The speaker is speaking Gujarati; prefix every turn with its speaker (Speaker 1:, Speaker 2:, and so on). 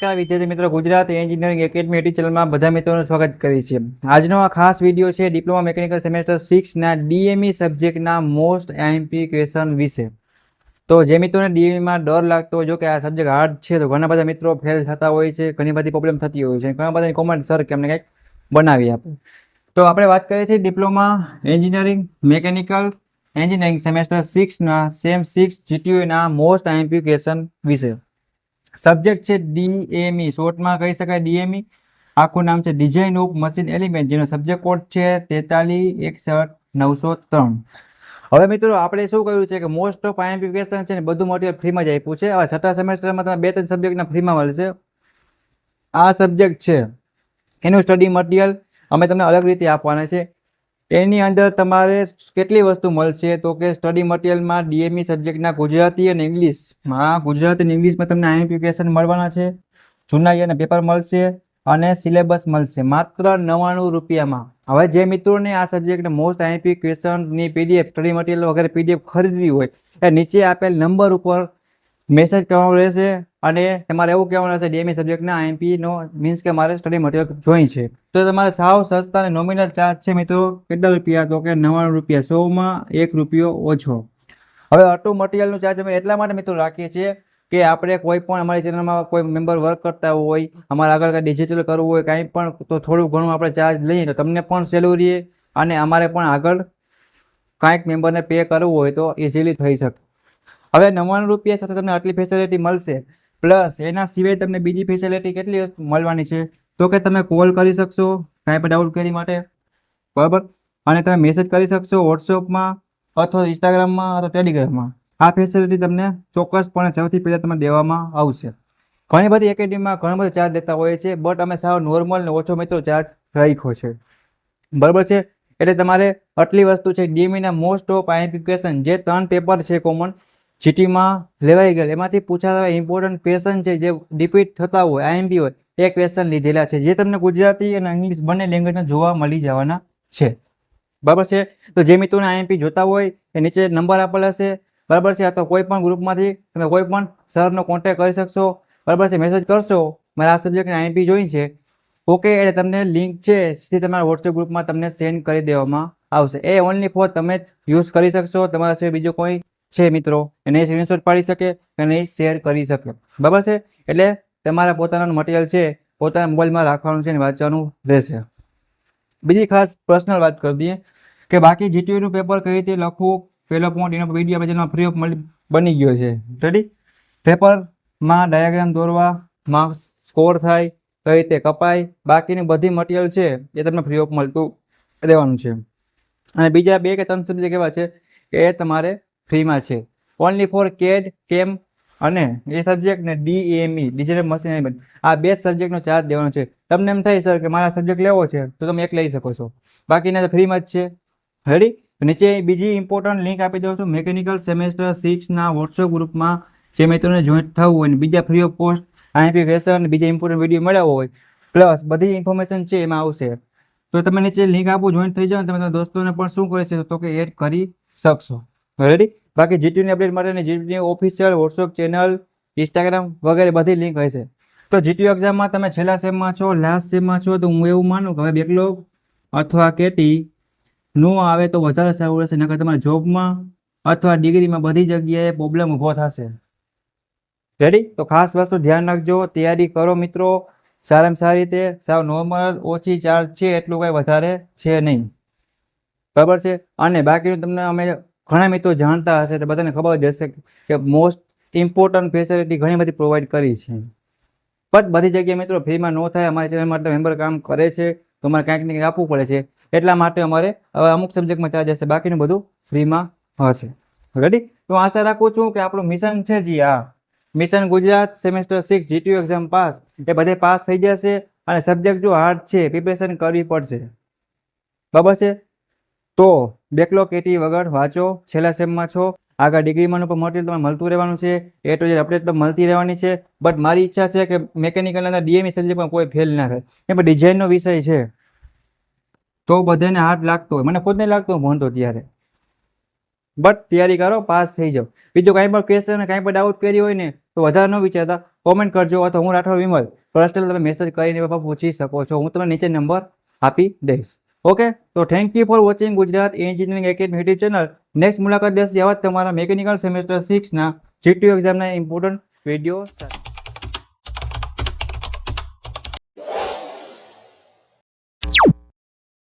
Speaker 1: નમસ્કાર વિદ્યાર્થી મિત્રો, ગુજરાત એન્જિનિયરિંગ એકેડમી યુટ્યુબ ચેનલમાં બધા મિત્રોનું સ્વાગત કરીએ છીએ। આજનો આ ખાસ વિડીયો છે ડિપ્લોમા મિકેનિકલ સેમેસ્ટર 6 ના ડીએમઈ સબ્જેક્ટના મોસ્ટ આઈએમપી ક્વેશ્ચન વિશે। તો જે મિત્રોને ડીએમઈમાં ડર લાગતો હોય, જો કે આ સબ્જેક્ટ હાર્ડ છે, તો ઘણા બધા મિત્રો ફેલ થતા હોય છે, ઘણી બધી પ્રોબ્લેમ થતી હોય છે, ઘણા બધાની કોમેન્ટ સર કે અમને કંઈક બનાવી આપો। તો આપણે વાત કરીએ છીએ diploma engineering mechanical engineering semester 6 ના સેમ 6 જીટીયુના મોસ્ટ આઈએમપી ક્વેશ્ચન વિશે। સબ્જેક્ટ છે ડીએમઈ, શોર્ટમાં કહી શકાય ડીએમઈ। આખું નામ છે ડિઝાઇન ઓફ મશીન એલિમેન્ટ, જેનો સબ્જેક્ટ કોડ છે 4361-903। હવે મિત્રો આપણે શું કહ્યું છે કે મોસ્ટ ઓફ આઈએમપી ક્વેશ્ચન છે ને બધું મટીરિયલ ફ્રીમાં જ આપ્યું છે। હવે છઠ્ઠા સેમેસ્ટરમાં તમે 2-3 સબ્જેક્ટના ફ્રીમાં મળશે। આ સબ્જેક્ટ છે એનું સ્ટડી મટીરિયલ અમે તમને અલગ રીતે આપવાના છે। એની અંદર તમારે કેટલી વસ્તુ મળશે તો કે સ્ટડી મટીરિયલમાં ડીએમઈ સબ્જેક્ટના ગુજરાતી અને ઇંગ્લિશમાં, ગુજરાતી અને ઇંગ્લિશમાં તમને આઈએમપી ક્વેશ્ચન મળવાના છે, જૂના યરના પેપર મળશે અને સિલેબસ મળશે માત્ર 99 રૂપિયામાં। હવે જે મિત્રોને આ સબ્જેક્ટના મોસ્ટ આઈએમપી ક્વેશ્ચનની પીડીએફ, સ્ટડી મટીરિયલ વગેરે પીડીએફ ખરીદવી હોય એ નીચે આપેલ નંબર ઉપર મેસેજ કરવાનો રહેશે અને તમારે એવું કહેવાનું રહેશે ડીએમઈ સબ્જેક્ટના આઈએમપીનો મીન્સ કે મારે સ્ટડી મટીરિયલ જોઈ છે। તો તમારે સાવ સસ્તા અને નોમિનલ ચાર્જ છે મિત્રો, કેટલા રૂપિયા તો કે 99 રૂપિયા, 100માં 1 રૂપિયો ઓછો। હવે આટલું મટીરિયલનું ચાર્જ અમે એટલા માટે મિત્રો રાખીએ છીએ કે આપણે કોઈ પણ અમારી ચેનલમાં કોઈ મેમ્બર વર્ક કરતા હોય, અમારે આગળ કાંઈ ડિજિટલ કરવું હોય કાંઈ પણ, તો થોડું ઘણું આપણે ચાર્જ લઈએ તો તમને પણ સહેલું રહે અને અમારે પણ આગળ કાંઈક મેમ્બરને પે કરવું હોય તો ઇઝીલી થઈ શકે। હવે 99 રૂપિયા સાથે તમને આટલી ફેસિલિટી મળશે, પ્લસ એના સિવાય તમને બીજી ફેસિલિટી કેટલી મળવાની છે તો કે તમે કોલ કરી શકશો કાંઈ પણ ડાઉટ ક્વેરી માટે, બરાબર, અને તમે મેસેજ કરી શકશો વોટ્સઅપમાં અથવા ઇન્સ્ટાગ્રામમાં અથવા ટેલિગ્રામમાં। આ ફેસિલિટી તમને ચોક્કસપણે સૌથી પહેલાં તમને દેવામાં આવશે। ઘણી બધી એકેડમીમાં ઘણો બધો ચાર્જ દેતા હોય છે, બટ અમે સાવ નોર્મલ ને ઓછો મિત્રો ચાર્જ રાખ્યો છે, બરાબર છે। એટલે તમારે આટલી વસ્તુ છે ડીએમઈના મોસ્ટ ઓફ આઈએમપી ક્વેશ્ચન, જે 3 પેપર છે કોમન જીટીમાં લેવાઈ ગયેલ, એમાંથી પૂછાતા ઇમ્પોર્ટન્ટ ક્વેશ્ચન છે જે રિપીટ થતા હોય, આઈએમપી હોય, એ ક્વેશ્ચન લીધેલા છે, જે તમને ગુજરાતી અને ઇંગ્લિશ બંને લેંગ્વેજમાં જોવા મળી જવાના છે, બરાબર છે। તો જે મિત્રોને આઈએમપી જોતા હોય એ નીચે નંબર આપેલ હશે, બરાબર છે, અથવા કોઈ પણ ગ્રુપમાંથી તમે કોઈ પણ સરનો કોન્ટેક્ટ કરી શકશો, બરાબર છે, મેસેજ કરશો મારે આ સબ્જેક્ટની આઈએમપી જોઈ છે, ઓકે, એટલે તમને લિંક છે સીધી તમારા વોટ્સએપ ગ્રુપમાં તમને સેન્ડ કરી દેવામાં આવશે। એ ઓનલી ફોર તમે જ યુઝ કરી શકશો, તમારા સિવાય બીજો કોઈ છે મિત્રો એને સ્ક્રીનશોટ પાડી શકે અને શેર કરી શકે, બરાબર છે। એટલે તમારા પોતાનું મટીરિયલ છે પોતાના મોબાઈલમાં રાખવાનું છે અને વાંચવાનું રહેશે। બીજી ખાસ પર્સનલ વાત કરી દઈએ કે બાકી જીટીયુનું પેપર કઈ રીતે લખવું, પહેલો પોઈન્ટ એનો વિડીયો ચેનલમાં ફ્રી ઓફ બની ગયો છે, રેડી। પેપરમાં ડાયાગ્રામ દોરવા, માર્ક્સ સ્કોર થાય, કઈ રીતે કપાય, બાકીની બધી મટીરિયલ છે એ તમને ફ્રી ઓફ મળતું રહેવાનું છે। અને બીજા 2 કે 3 સબ્જેક્ટ એવા છે કે એ તમારે ફ્રીમાં છે, ઓનલી ફોર કેડ, કેમ અને એ સબ્જેક્ટ ને ડીએમઈ, ડિજિટલ મશીન એલિમેન્ટ, આ 2 સબ્જેક્ટનો ચાર્જ દેવાનો છે। તમને એમ થાય સર કે મારા સબ્જેક્ટ લેવો છે તો તમે એક લઈ શકો છો, બાકીના ફ્રીમાં જ છે, રેડી। નીચે બીજી ઇમ્પોર્ટન્ટ લિંક આપી દઉં છું, મિકેનિકલ સેમેસ્ટર 6 ના વોટ્સએપ ગ્રુપમાં જે મિત્રોને જોઈન્ટ થવું હોય અને બીજા free of cost IMP question, બીજા ઇમ્પોર્ટન્ટ વિડીયો મળ્યા હોય, પ્લસ બધી ઇન્ફોર્મેશન છે એમાં આવશે, તો તમે નીચે લિંક આપો, જોઈન્ટ થઈ જાઓ, તમે તમારા દોસ્તોને પણ શું કરી શકો તો કે એડ કરી શકશો, રેડી। બાકી જીટીયુની અપડેટ માટે GTU official WhatsApp channel, Instagram વગેરે બધી લિંક હશે। તો જીટીયુ એક્ઝામમાં તમે છેલ્લા સેમમાં છો, લાસ્ટ સેમમાં છો, તો હું એવું માનું કે હવે બેકલોગ અથવા કેટી નો આવે તો વધારે સારું રહેશે, નકર તમારા જોબમાં અથવા ડિગ્રીમાં બધી જગ્યાએ પ્રોબ્લેમ ઊભો થશે, રેડી। તો ખાસ વસ્તુ ધ્યાન રાખજો, તૈયારી કરો મિત્રો સારામાં સારી રીતે, સાવ નોર્મલ ઓછી ચાર્જ છે, એટલું કાંઈ વધારે છે નહીં, બરાબર છે। અને બાકીનું તમને અમે ઘણા મિત્રો જાણતા હશે તો બધાને ખબર જ હશે કે મોસ્ટ ઇમ્પોર્ટન્ટ ફેસિલિટી ઘણી બધી પ્રોવાઈડ કરી છે, બટ બધી જગ્યાએ મિત્રો ફ્રીમાં ન થાય, અમારી ચેનલ માટે મેમ્બર કામ કરે છે તો અમારે કાંઈક ને કંઈક આપવું પડે છે, એટલા માટે અમારે હવે અમુક સબ્જેક્ટમાં ચાર્જ હશે, બાકીનું બધું ફ્રીમાં હશે, રેડી। તો આશા રાખું છું કે આપણું મિશન છે જી આ mission Gujarat semester 6 GTU exam pass, એ બધે પાસ થઈ જશે અને સબ્જેક્ટ જો હાર્ડ છે પ્રિપેરેશન કરવી પડશે, બરાબર છે। તો બેકલોગ કેટી વગર વાંચો, છેલ્લા સેમમાં છો, આગળ ડિગ્રીમાંનું પણ મટીરિયલ તમને મળતું રહેવાનું છે, એ ટુ ઝેડ અપડેટ પણ મળતી રહેવાની છે, બટ મારી ઈચ્છા છે કે મેકેનિકલના અંદર ડીએમઈ સબ્જેક્ટમાં કોઈ ફેલ ના થાય, એમાં ડિઝાઇનનો વિષય છે તો બધાને હાર્ડ લાગતો હોય, મને ખુદ નહીં લાગતો હું ભણતો ત્યારે, બટ તૈયારી કરો, પાસ થઈ જાઓ। બીજું કાંઈ પણ ક્વેશ્ચન, કાંઈ પણ ડાઉટ કરી હોય ને તો વધારે ન વિચારતા, કોમેન્ટ કરજો અથવા હું રાઠોડ વિમલ પર્સનલ તમે મેસેજ કરીને પૂછી શકો છો. હું તમને નીચે નંબર આપી દઈશ. ઓકે, તો thank you for watching Gujarat engineering academy YouTube channel. Next મુલાકાત દેશે આવા તમારા મિકેનિકલ સેમેસ્ટર 6 ના GTU એક્ઝામના ઇમ્પોર્ટન્ટ વિડીયો સાથે.